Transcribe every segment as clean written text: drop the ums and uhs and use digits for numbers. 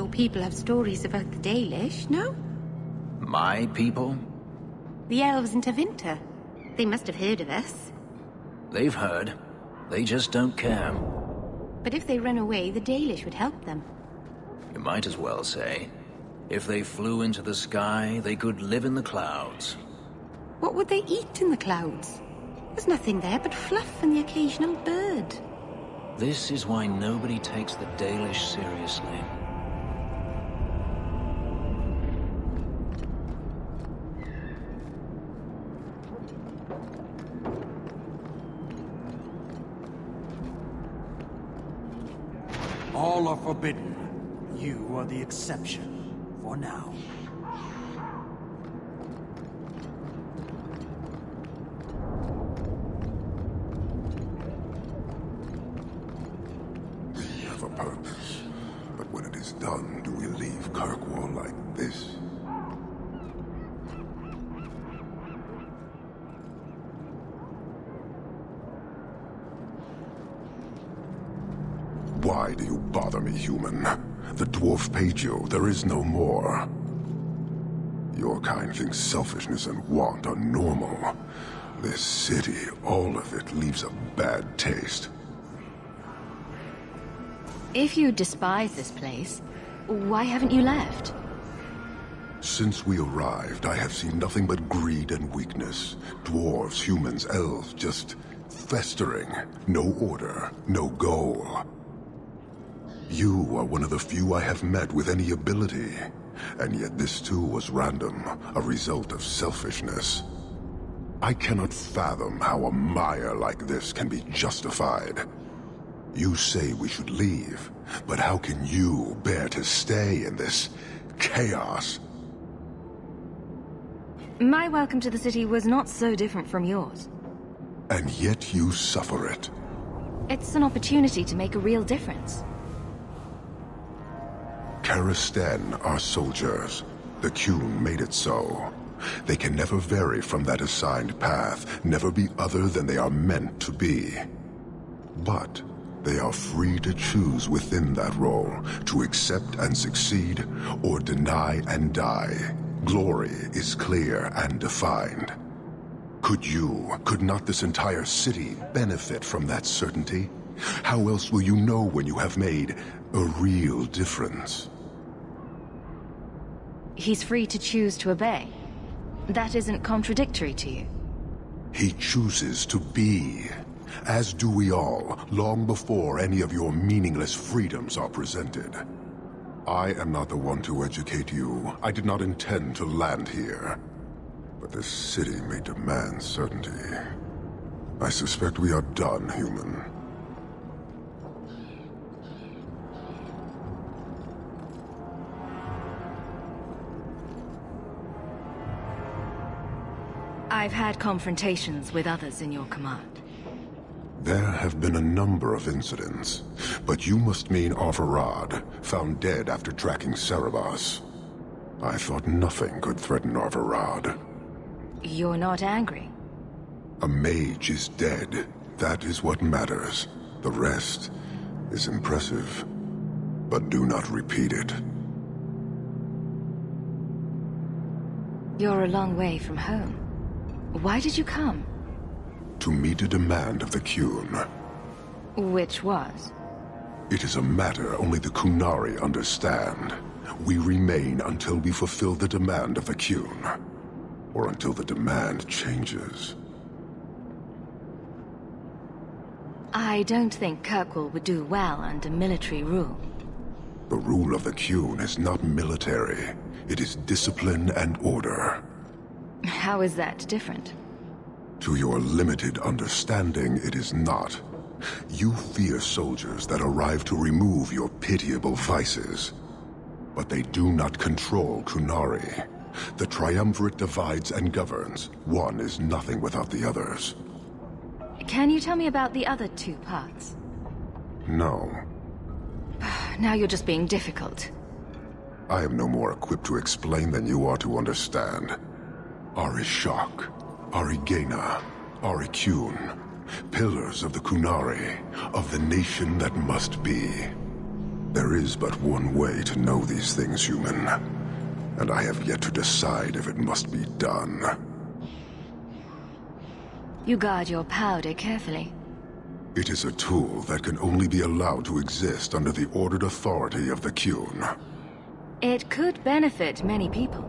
your people have stories about the Dalish, no? My people? The elves in Tevinter. They must have heard of us. They've heard. They just don't care. But if they run away, the Dalish would help them. You might as well say. If they flew into the sky, they could live in the clouds. What would they eat in the clouds? There's nothing there but fluff and the occasional bird. This is why nobody takes the Dalish seriously. All are forbidden. You are the exception, for now. We have a purpose, but when it is done, do we leave Kirkwall like this? Why do you bother me, human? The dwarf paid you. There is no more. Your kind thinks selfishness and want are normal. This city, all of it, leaves a bad taste. If you despise this place, why haven't you left? Since we arrived, I have seen nothing but greed and weakness. Dwarves, humans, elves, just festering. No order, no goal. You are one of the few I have met with any ability. And yet this too was random, a result of selfishness. I cannot fathom how a mire like this can be justified. You say we should leave, but how can you bear to stay in this chaos? My welcome to the city was not so different from yours. And yet you suffer it. It's an opportunity to make a real difference. Karistan are soldiers. The Qun made it so. They can never vary from that assigned path, never be other than they are meant to be. But they are free to choose within that role, to accept and succeed, or deny and die. Glory is clear and defined. Could not this entire city benefit from that certainty? How else will you know when you have made a real difference? He's free to choose to obey. That isn't contradictory to you. He chooses to be, as do we all, long before any of your meaningless freedoms are presented. I am not the one to educate you. I did not intend to land here. But this city may demand certainty. I suspect we are done, human. I've had confrontations with others in your command. There have been a number of incidents, but you must mean Arvarad, found dead after tracking Cerebos. I thought nothing could threaten Arvarad. You're not angry? A mage is dead. That is what matters. The rest is impressive, but do not repeat it. You're a long way from home. Why did you come? To meet a demand of the Qun. Which was? It is a matter only the Qunari understand. We remain until we fulfill the demand of the Qun. Or until the demand changes. I don't think Kirkwall would do well under military rule. The rule of the Qun is not military. It is discipline and order. How is that different? To your limited understanding, it is not. You fear soldiers that arrive to remove your pitiable vices. But they do not control Qunari. The Triumvirate divides and governs. One is nothing without the others. Can you tell me about the other two parts? No. Now you're just being difficult. I am no more equipped to explain than you are to understand. Arishok, Arigena, Ariqun, pillars of the Qunari, of the nation that must be. There is but one way to know these things, human. And I have yet to decide if it must be done. You guard your powder carefully. It is a tool that can only be allowed to exist under the ordered authority of the Qun. It could benefit many people.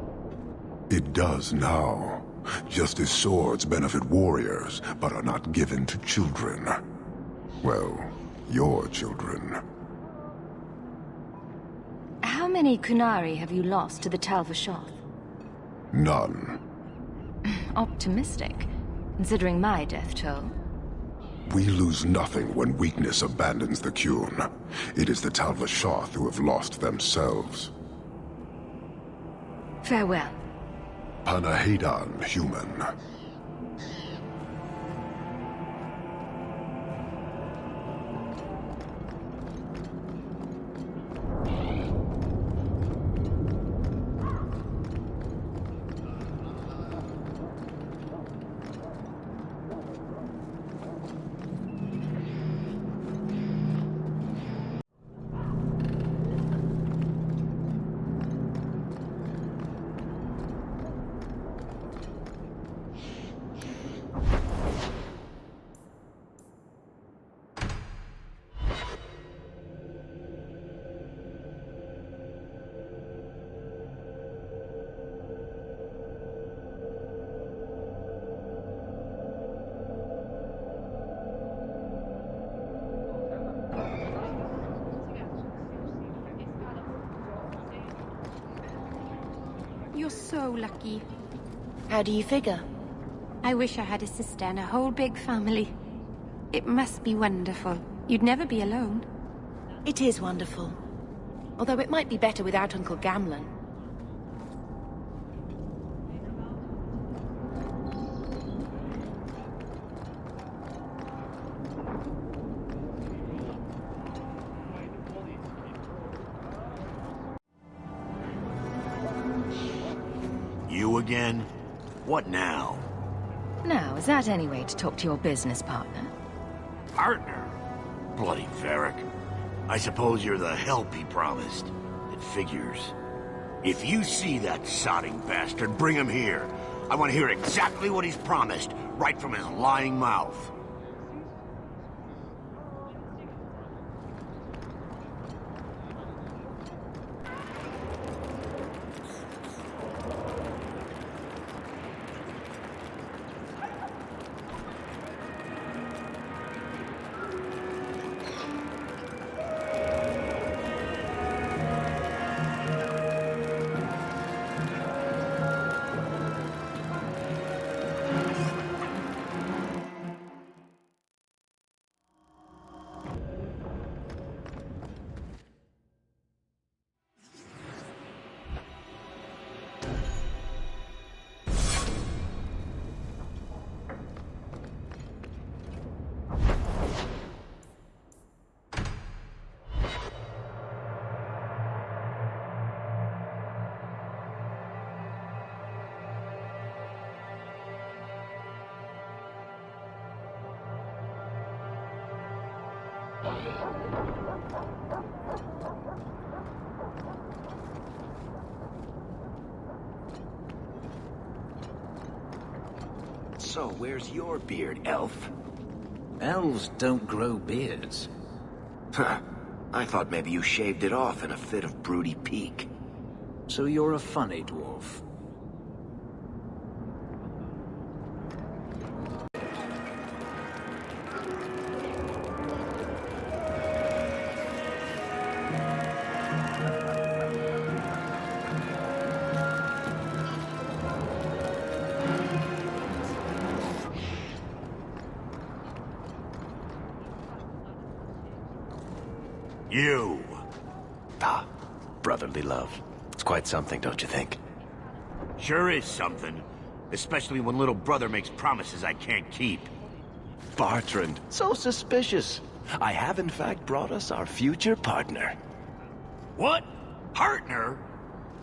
It does now. Just as swords benefit warriors, but are not given to children. Well, your children. How many Qunari have you lost to the Talvashoth? None. Optimistic, considering my death toll. We lose nothing when weakness abandons the Qun. It is the Talvashoth who have lost themselves. Farewell. Panahedon, human. You're so lucky. How do you figure? I wish I had a sister and a whole big family. It must be wonderful. You'd never be alone. It is wonderful. Although it might be better without Uncle Gameland. You again? What now? Now, is that any way to talk to your business partner? Partner? Bloody Varric. I suppose you're the help he promised. It figures. If you see that sodding bastard, bring him here. I want to hear exactly what he's promised, right from his lying mouth. So, where's your beard, elf? Elves don't grow beards. Huh. I thought maybe you shaved it off in a fit of broody pique. So you're a funny dwarf. You! Ah, brotherly love. It's quite something, don't you think? Sure is something. Especially when little brother makes promises I can't keep. Bartrand, so suspicious. I have in fact brought us our future partner. What? Partner?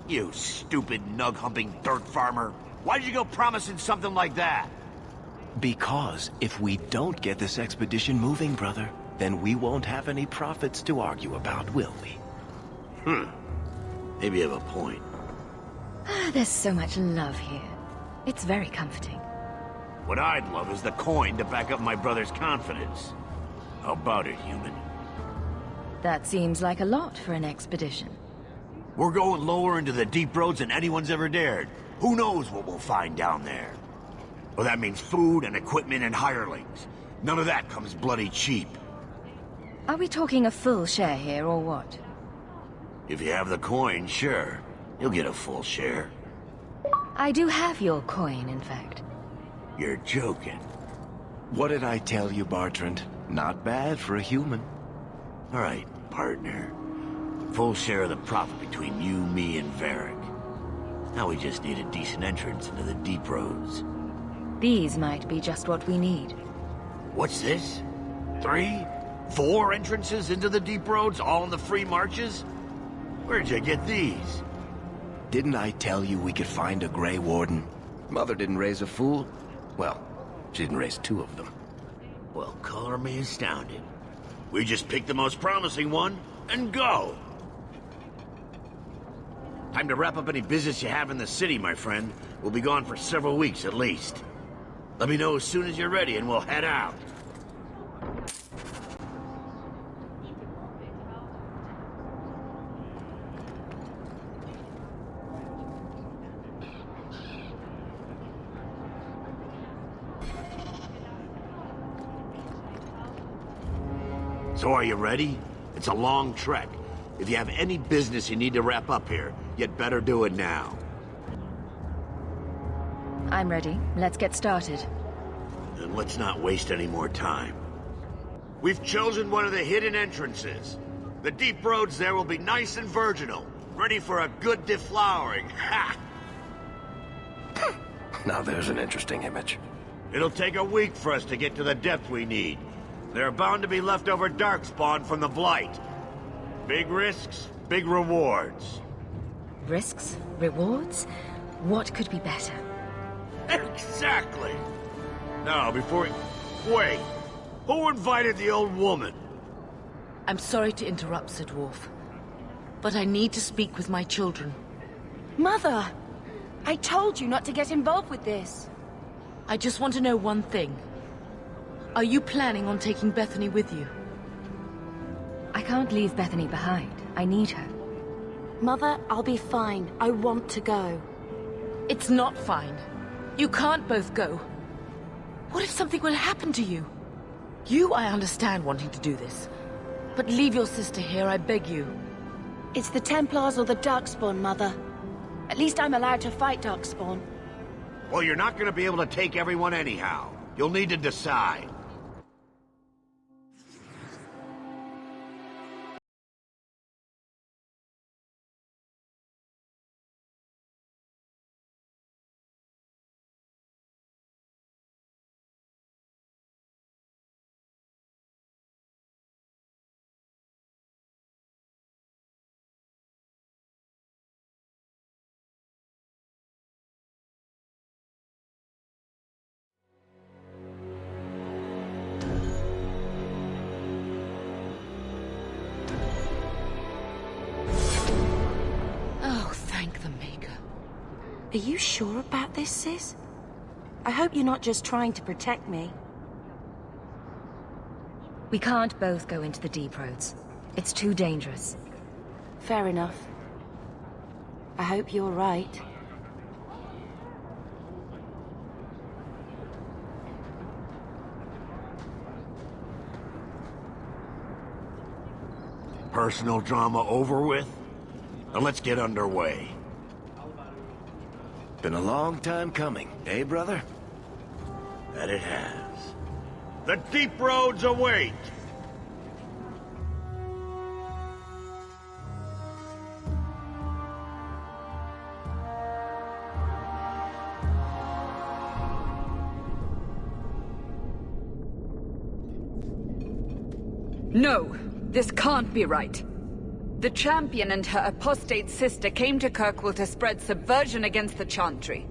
You stupid nug-humping dirt farmer. Why did you go promising something like that? Because if we don't get this expedition moving, brother, then we won't have any profits to argue about, will we? Maybe you have a point. There's so much love here. It's very comforting. What I'd love is the coin to back up my brother's confidence. How about it, human? That seems like a lot for an expedition. We're going lower into the deep roads than anyone's ever dared. Who knows what we'll find down there? Well, that means food and equipment and hirelings. None of that comes bloody cheap. Are we talking a full share here, or what? If you have the coin, sure. You'll get a full share. I do have your coin, in fact. You're joking. What did I tell you, Bartrand? Not bad for a human. All right, partner. Full share of the profit between you, me, and Varric. Now we just need a decent entrance into the deep roads. These might be just what we need. What's this? 3? 4 entrances into the deep roads, all in the free marches? Where'd you get these? Didn't I tell you we could find a Grey Warden? Mother didn't raise a fool. Well, she didn't raise 2 of them. Well, color me astounded. We just pick the most promising one and go. Time to wrap up any business you have in the city, my friend. We'll be gone for several weeks at least. Let me know as soon as you're ready and we'll head out. So are you ready? It's a long trek. If you have any business you need to wrap up here, you'd better do it now. I'm ready. Let's get started. And let's not waste any more time. We've chosen one of the hidden entrances. The deep roads there will be nice and virginal, ready for a good deflowering. Ha! Now there's an interesting image. It'll take a week for us to get to the depth we need. There are bound to be leftover darkspawn from the Blight. Big risks, big rewards. Risks? Rewards? What could be better? Exactly! Now, before... Wait! Who invited the old woman? I'm sorry to interrupt, Sir Dwarf, but I need to speak with my children. Mother! I told you not to get involved with this. I just want to know one thing. Are you planning on taking Bethany with you? I can't leave Bethany behind. I need her. Mother, I'll be fine. I want to go. It's not fine. You can't both go. What if something will happen to you? You, I understand wanting to do this. But leave your sister here, I beg you. It's the Templars or the Darkspawn, Mother. At least I'm allowed to fight Darkspawn. Well, you're not gonna be able to take everyone anyhow. You'll need to decide. Are you sure about this, sis? I hope you're not just trying to protect me. We can't both go into the deep roads. It's too dangerous. Fair enough. I hope you're right. Personal drama over with? Now let's get underway. Been a long time coming, eh, brother? That it has. The deep roads await! No, this can't be right. The champion and her apostate sister came to Kirkwall to spread subversion against the Chantry.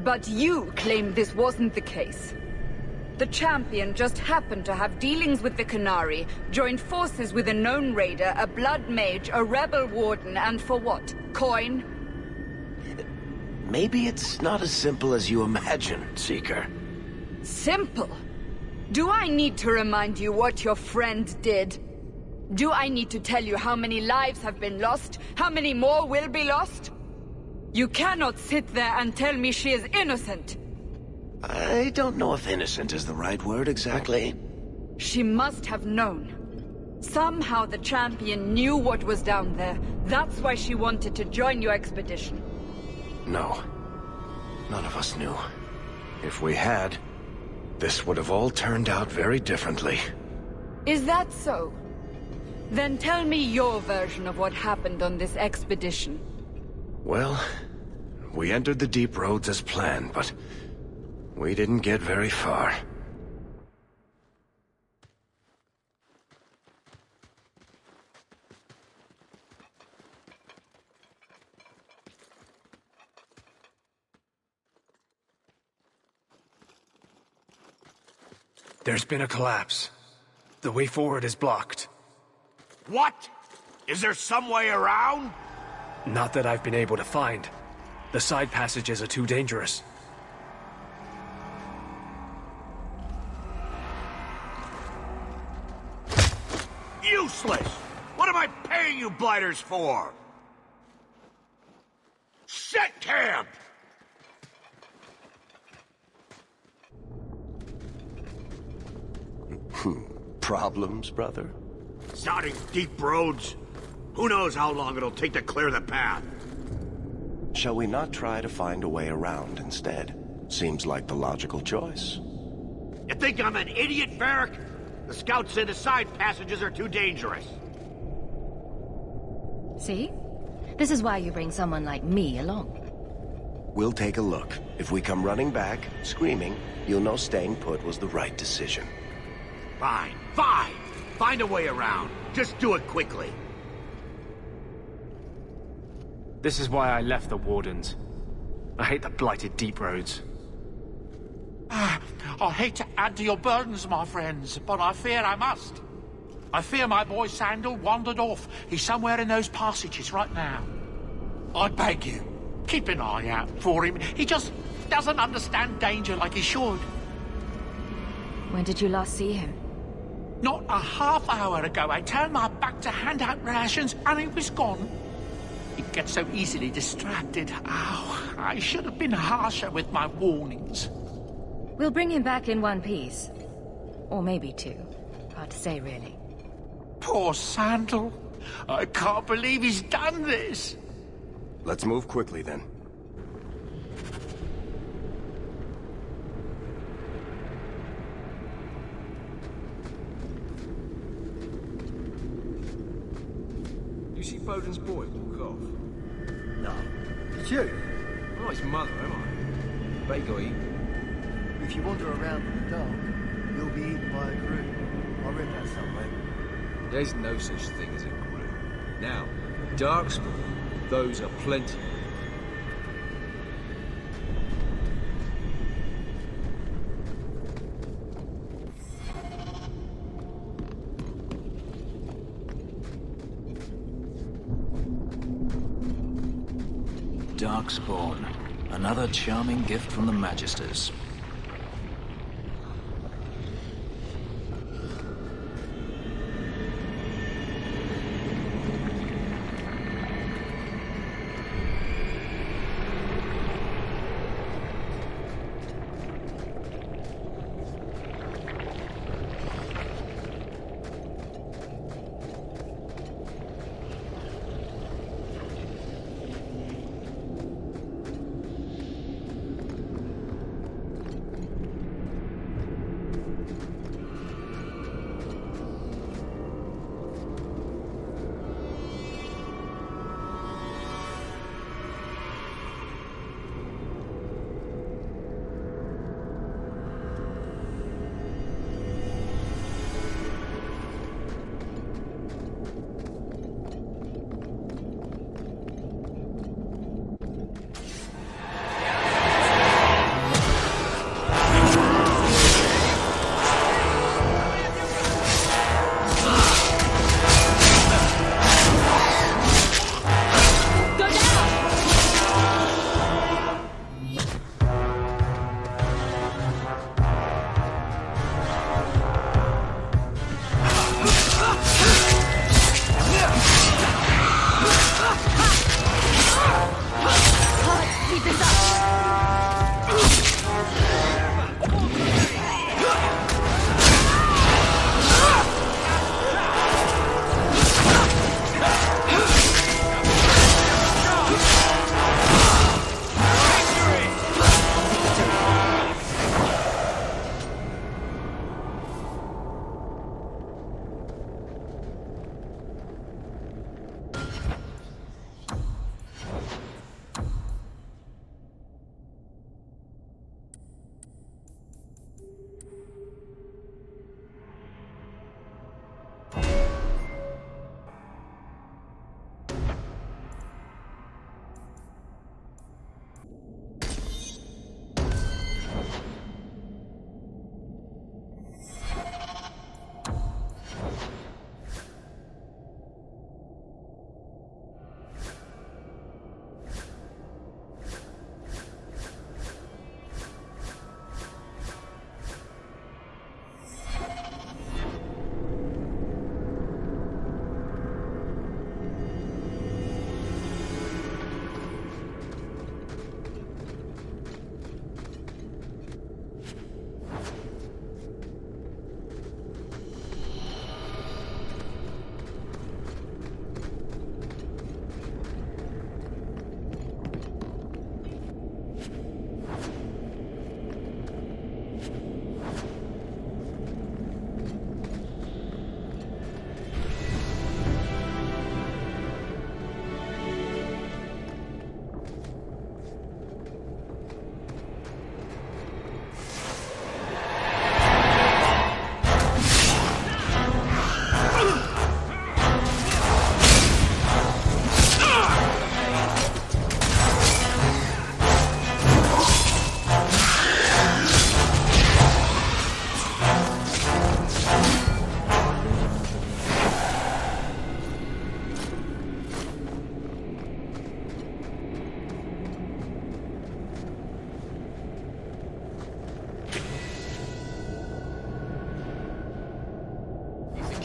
But you claim this wasn't the case. The champion just happened to have dealings with the Qunari, joined forces with a known raider, a blood mage, a rebel warden, and for what? Coin? Maybe it's not as simple as you imagine, Seeker. Simple? Do I need to remind you what your friend did? Do I need to tell you how many lives have been lost? How many more will be lost? You cannot sit there and tell me she is innocent. I don't know if innocent is the right word exactly. She must have known. Somehow the champion knew what was down there. That's why she wanted to join your expedition. No. None of us knew. If we had, this would have all turned out very differently. Is that so? Then tell me your version of what happened on this expedition. Well, we entered the deep roads as planned, but we didn't get very far. There's been a collapse. The way forward is blocked. What? Is there some way around? Not that I've been able to find. The side passages are too dangerous. Useless! What am I paying you blighters for? Set camp! Problems, brother? Sodding deep roads. Who knows how long it'll take to clear the path? Shall we not try to find a way around instead? Seems like the logical choice. You think I'm an idiot, Varric? The scouts say the side passages are too dangerous. See? This is why you bring someone like me along. We'll take a look. If we come running back, screaming, you'll know staying put was the right decision. Fine, fine! Find a way around. Just do it quickly. This is why I left the Wardens. I hate the blighted deep roads. I hate to add to your burdens, my friends, but I fear I must. I fear my boy Sandal wandered off. He's somewhere in those passages right now. I beg you, keep an eye out for him. He just doesn't understand danger like he should. When did you last see him? Not a half hour ago, I turned my back to hand out rations, and he was gone. He gets so easily distracted. Oh, I should have been harsher with my warnings. We'll bring him back in one piece. Or maybe two. Hard to say, really. Poor Sandal. I can't believe he's done this. Let's move quickly, then. You see Bodhan's boy walk off? No. Did you? I'm not his mother, am I? But he got eaten. If you wander around in the dark, you'll be eaten by a group. I read that somewhere. There's no such thing as a group. Now, Darkspawn, those are plenty. Darkspawn, another charming gift from the Magisters.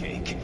cake.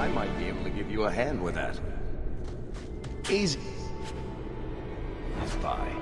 I might be able to give you a hand with that. Easy. Bye.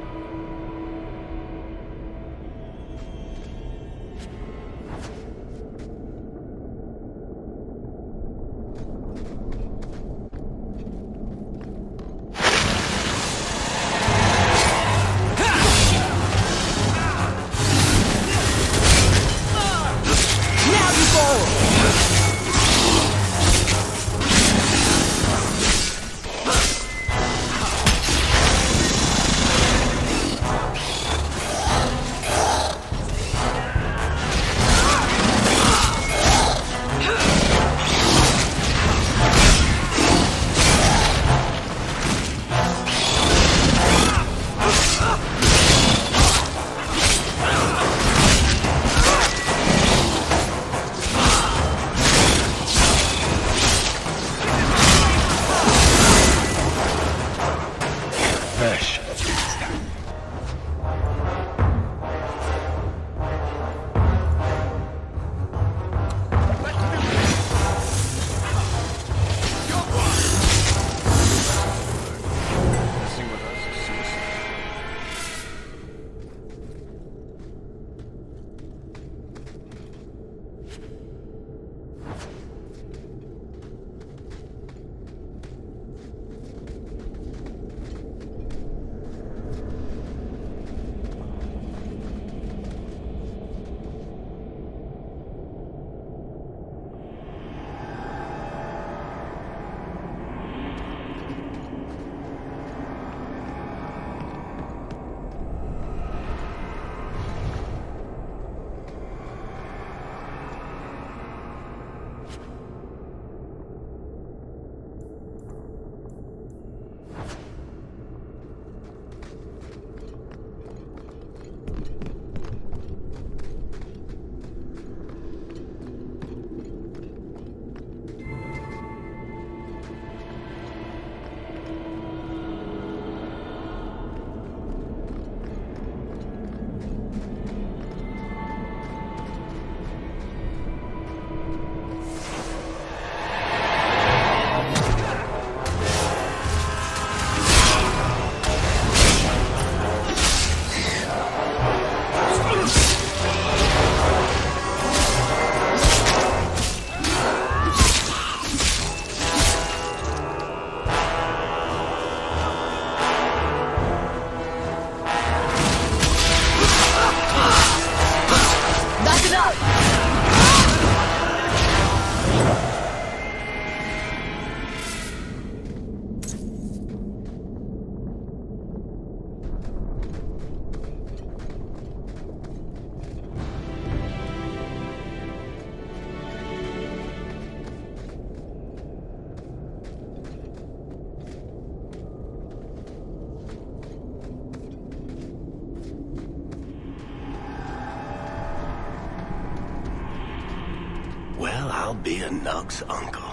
I'll be a Nug's uncle.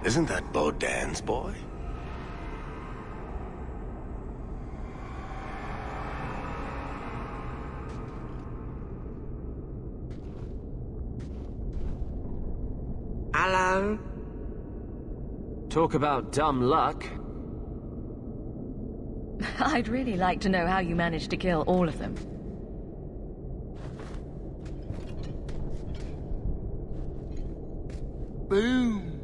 Isn't that Bodahn's boy? Hello? Talk about dumb luck. I'd really like to know how you managed to kill all of them. Boom!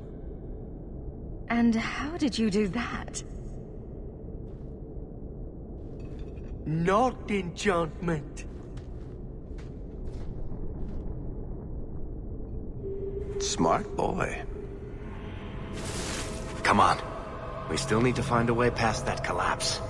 And how did you do that? Not enchantment. Smart boy. Come on. We still need to find a way past that collapse.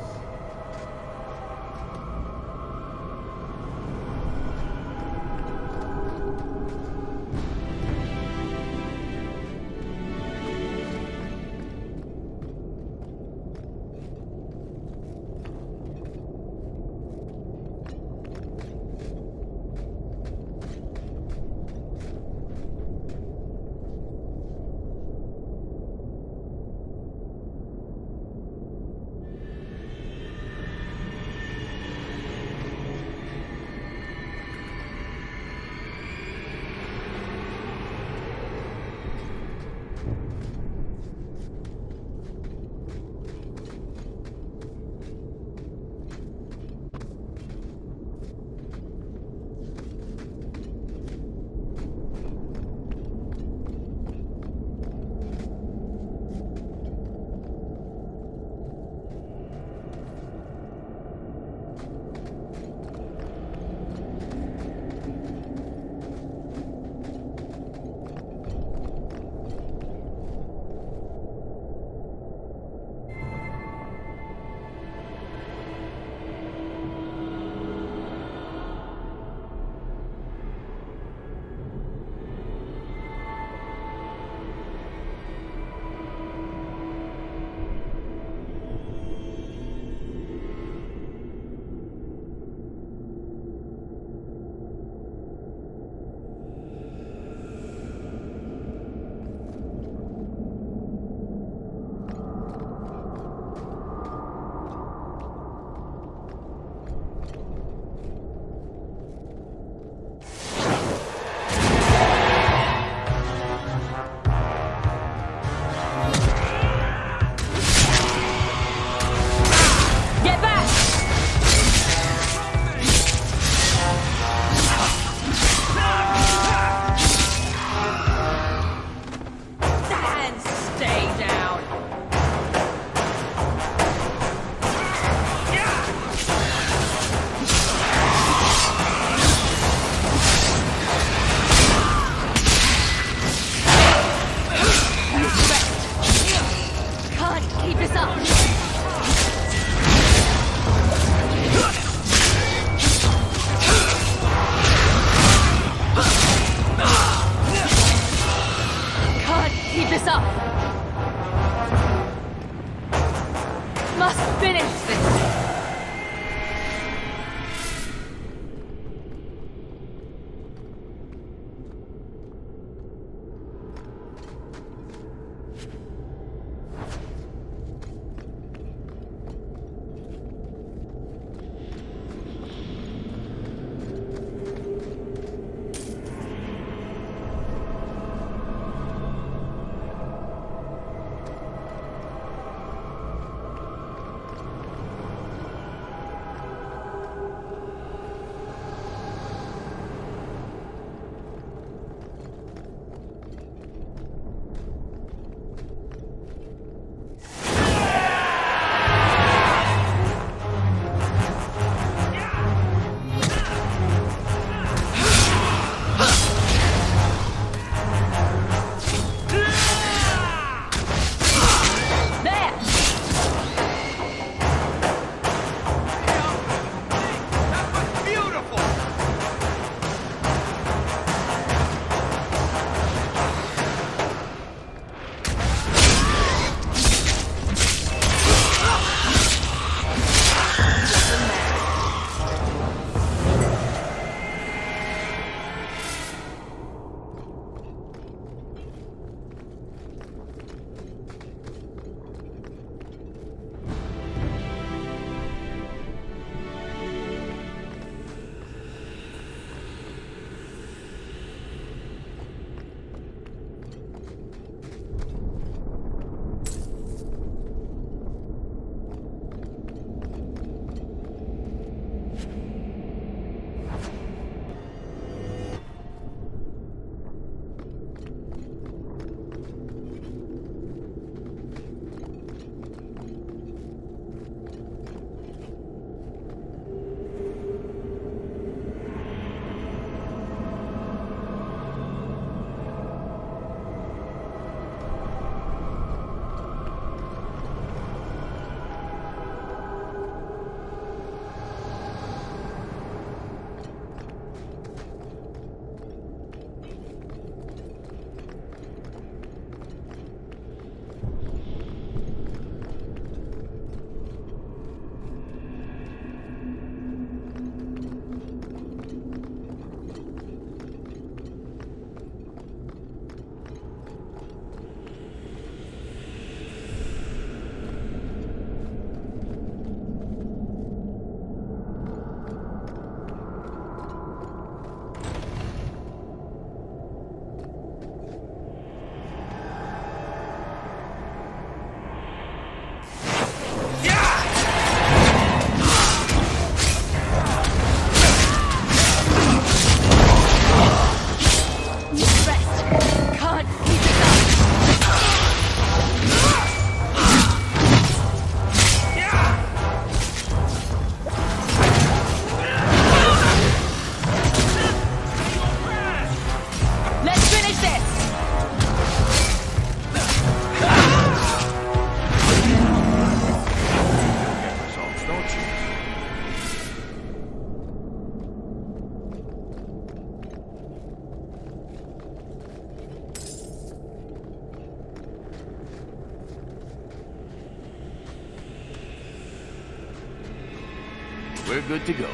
We're good to go.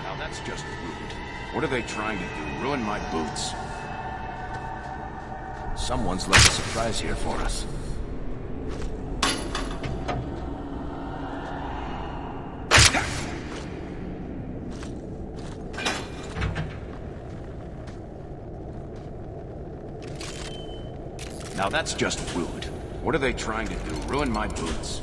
Now that's just rude. What are they trying to do? Ruin my boots? Someone's left a surprise here for us. Now that's just rude. What are they trying to do? Ruin my boots?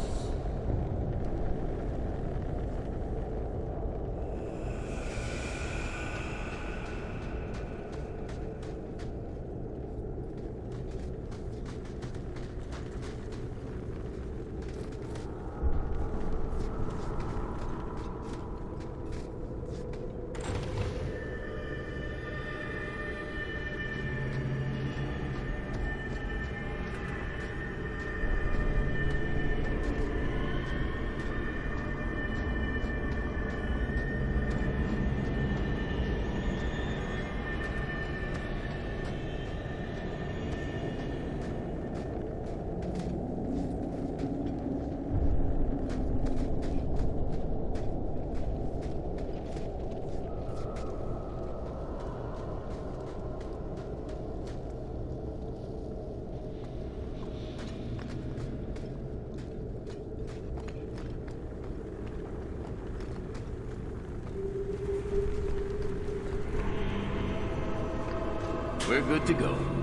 We're good to go.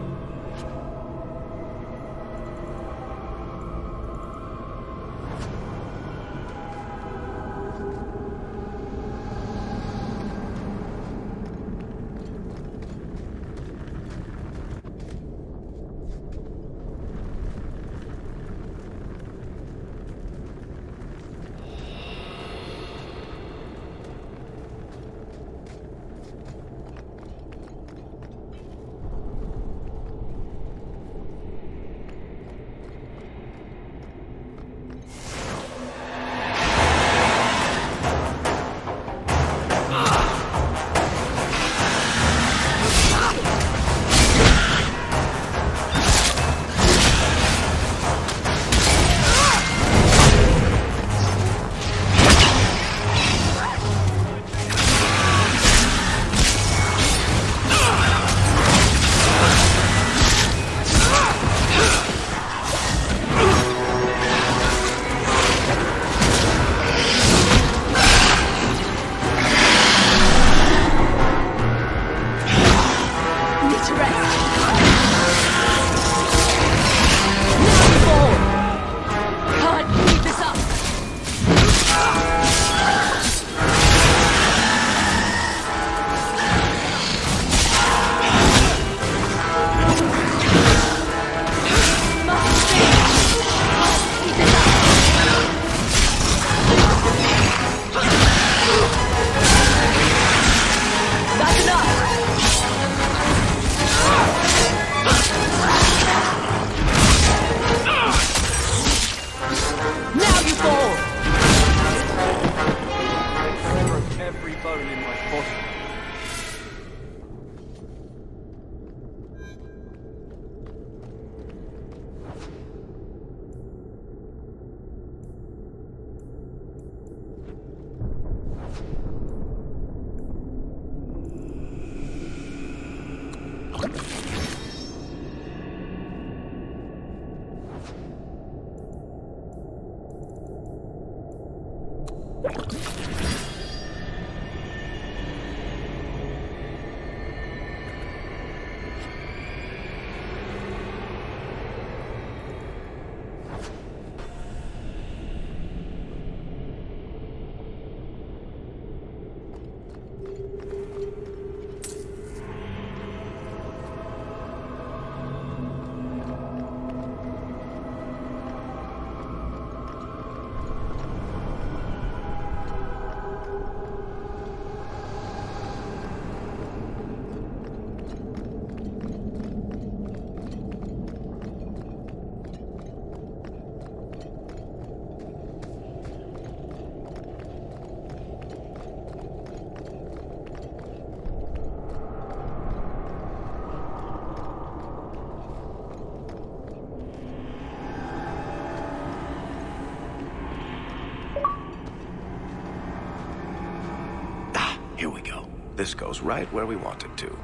This goes right where we want it to.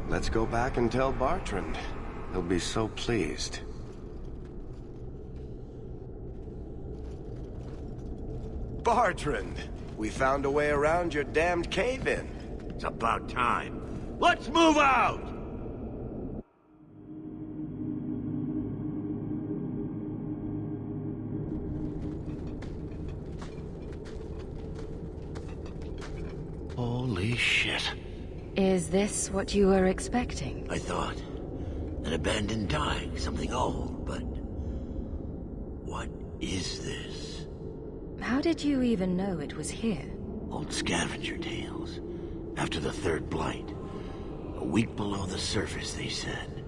Let's go back and tell Bartrand. He'll be so pleased. Bartrand! We found a way around your damned cave-in. It's about time. Let's move out! Holy shit. Is this what you were expecting? I thought. An abandoned dike, something old, but... what is this? How did you even know it was here? Old scavenger tales. After the third blight. A week below the surface, they said.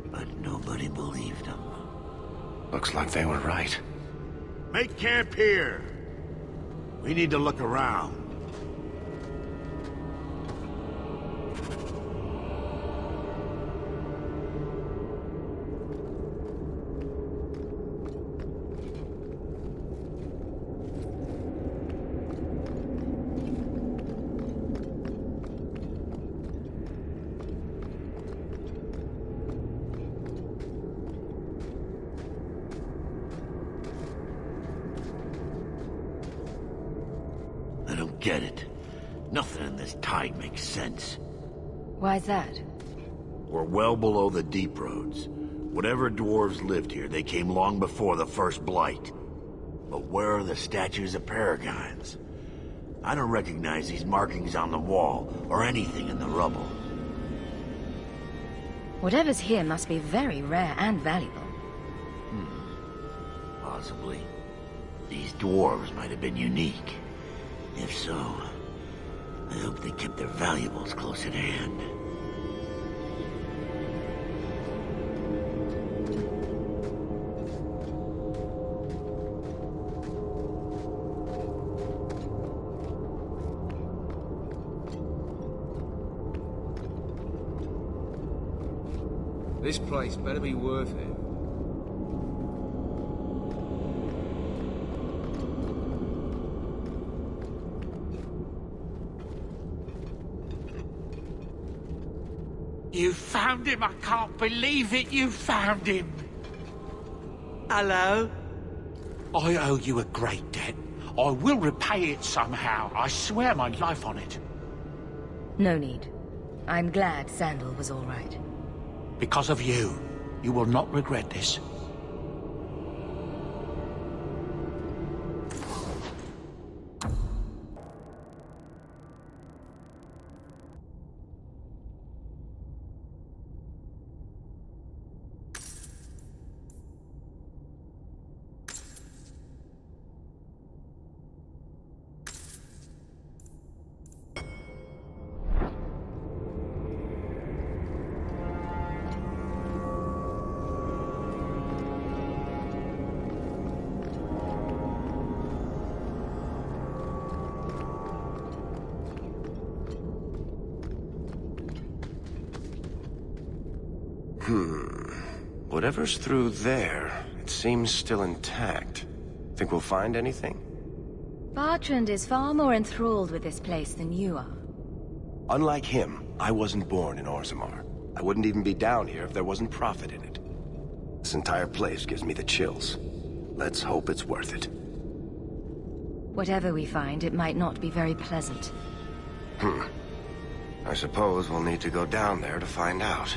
But nobody believed them. Looks like they were right. Make camp here! We need to look around. Get it. Nothing in this tide makes sense. Why's that? We're well below the deep roads. Whatever dwarves lived here, they came long before the first blight. But where are the statues of paragons? I don't recognize these markings on the wall, or anything in the rubble. Whatever's here must be very rare and valuable. Possibly. These dwarves might have been unique. If so, I hope they kept their valuables close at hand. This place better be worth it. You found him! I can't believe it! You found him! Hello? I owe you a great debt. I will repay it somehow. I swear my life on it. No need. I'm glad Sandal was all right. Because of you. You will not regret this. Whatever's through there, it seems still intact. Think we'll find anything? Bartrand is far more enthralled with this place than you are. Unlike him, I wasn't born in Orzammar. I wouldn't even be down here if there wasn't profit in it. This entire place gives me the chills. Let's hope it's worth it. Whatever we find, it might not be very pleasant. I suppose we'll need to go down there to find out.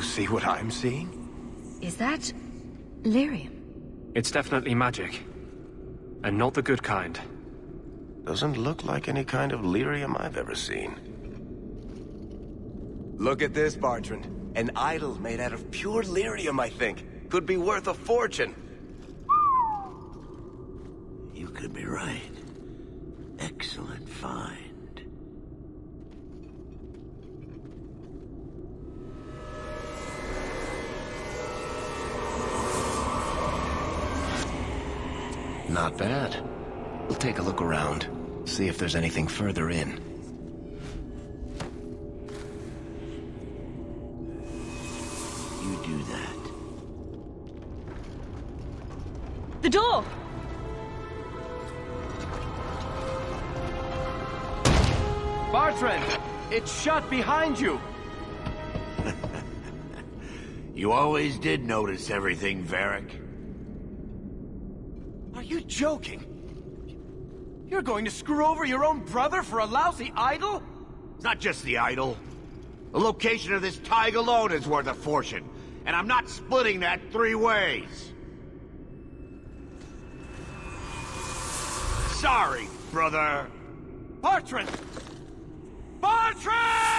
You see what I'm seeing? Is that lyrium? It's definitely magic. And not the good kind. Doesn't look like any kind of lyrium I've ever seen. Look at this, Bartrand. An idol made out of pure lyrium, I think. Could be worth a fortune. You could be right. Excellent find. Not bad. We'll take a look around. See if there's anything further in. You do that. The door! Bartrand! It's shut behind you! You always did notice everything, Varric. Are you joking? You're going to screw over your own brother for a lousy idol? It's not just the idol. The location of this tag alone is worth a fortune, and I'm not splitting that 3 ways. Sorry, brother. Bartrand! Bartrand!